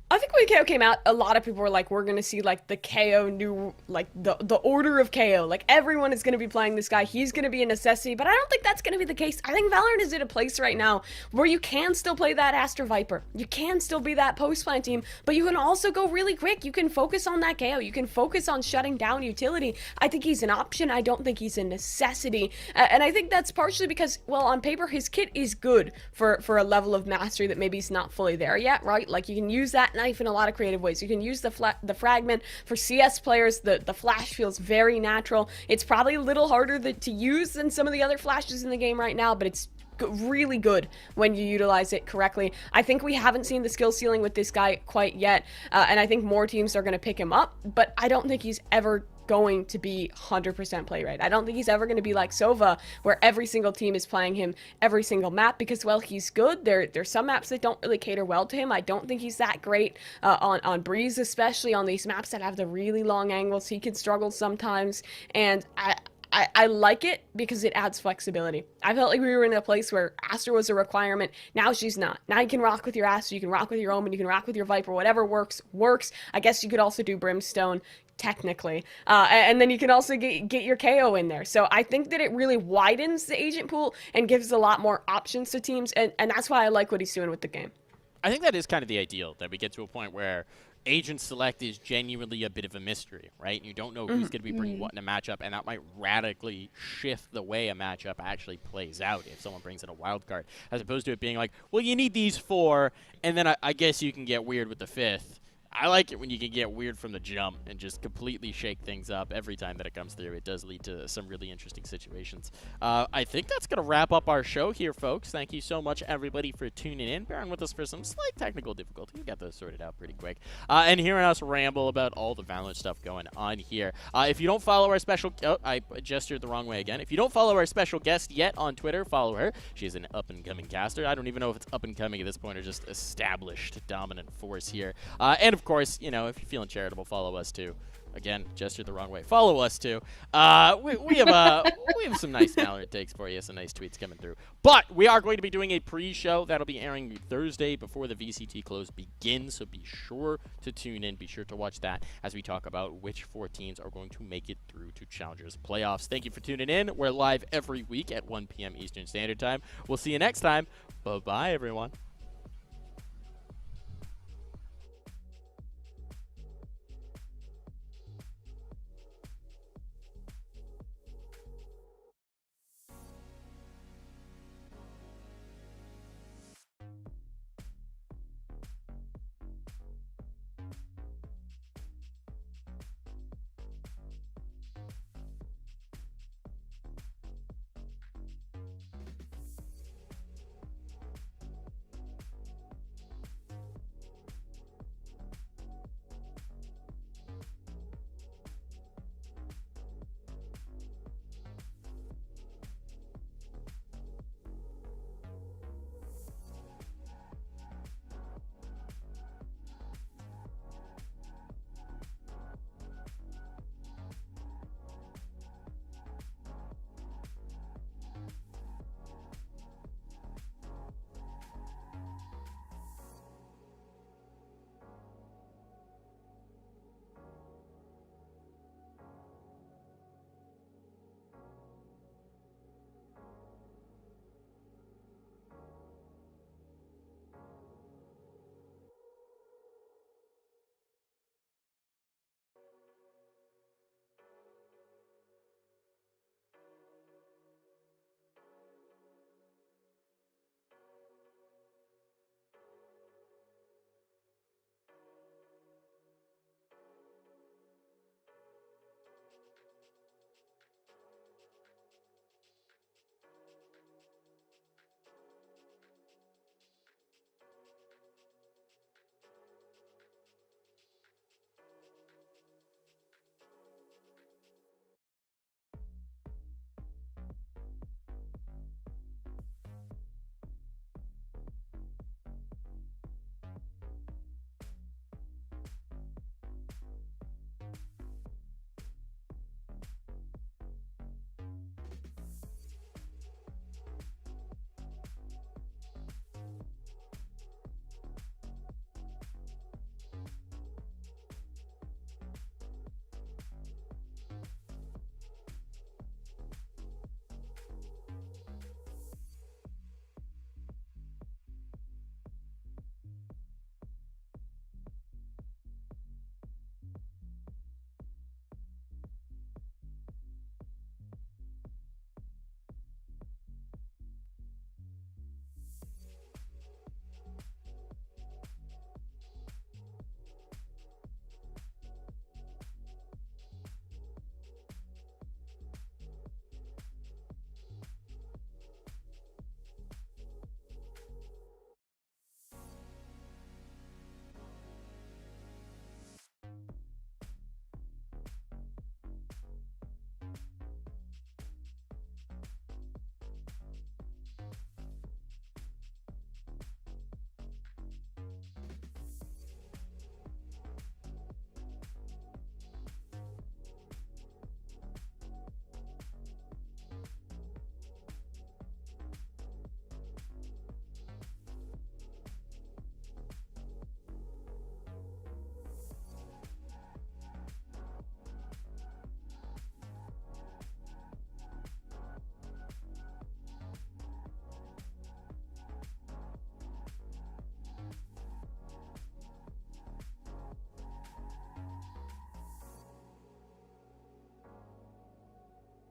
I think when KO came out, a lot of people were like, we're going to see, like, the KO new, like, the order of KO. Like, everyone is going to be playing this guy. He's going to be a necessity, but I don't think that's going to be the case. I think Valorant is in a place right now where you can still play that Astra Viper. You can still be that post-plant team, but you can also go really quick. You can focus on that KO. You can focus on shutting down utility. I think he's an option. I don't think he's a necessity. And I think that's partially because, well, on paper, his kit is good for a level of mastery that maybe he's not fully there yet, right? Like, you can use that knife in a lot of creative ways. You can use the fragment. For CS players, the flash feels very natural. It's probably a little harder to use than some of the other flashes in the game right now, but it's really good when you utilize it correctly. I think we haven't seen the skill ceiling with this guy quite yet, and I think more teams are going to pick him up, but I don't think he's ever going to be 100% play rate. I don't think he's ever going to be like Sova, where every single team is playing him every single map, because, well, he's good. There's some maps that don't really cater well to him. I don't think he's that great on Breeze, especially on these maps that have the really long angles. He can struggle sometimes, and I like it because it adds flexibility. I felt like we were in a place where Astra was a requirement. Now she's not. Now you can rock with your Astra, you can rock with your Omen, you can rock with your Viper, whatever works. I guess you could also do Brimstone, technically, and then you can also get your KO in there. So I think that it really widens the agent pool and gives a lot more options to teams, and that's why I like what he's doing with the game. I think that is kind of the ideal, that we get to a point where agent select is genuinely a bit of a mystery, right? You don't know who's going to be bringing what in a matchup, and that might radically shift the way a matchup actually plays out if someone brings in a wild card, as opposed to it being like, well, you need these 4, and then I guess you can get weird with the 5th. I like it when you can get weird from the jump and just completely shake things up every time that it comes through. It does lead to some really interesting situations. I think that's going to wrap up our show here, folks. Thank you so much, everybody, for tuning in, bearing with us for some slight technical difficulty. We got those sorted out pretty quick. And hearing us ramble about all the Valorant stuff going on here. If you don't follow our special... Oh, I gestured the wrong way again. If you don't follow our special guest yet on Twitter, follow her. She's an up-and-coming caster. I don't even know if it's up-and-coming at this point or just established dominant force here. And, of course, you know, if you're feeling charitable, follow us too. Again, gestured the wrong way. Follow us too. We have some nice Valorant takes for you, some nice tweets coming through. But we are going to be doing a pre-show that'll be airing Thursday before the VCT close begins. So be sure to tune in. Be sure to watch that as we talk about which 4 teams are going to make it through to Challengers playoffs. Thank you for tuning in. We're live every week at 1 p.m. Eastern Standard Time. We'll see you next time. Bye-bye, everyone.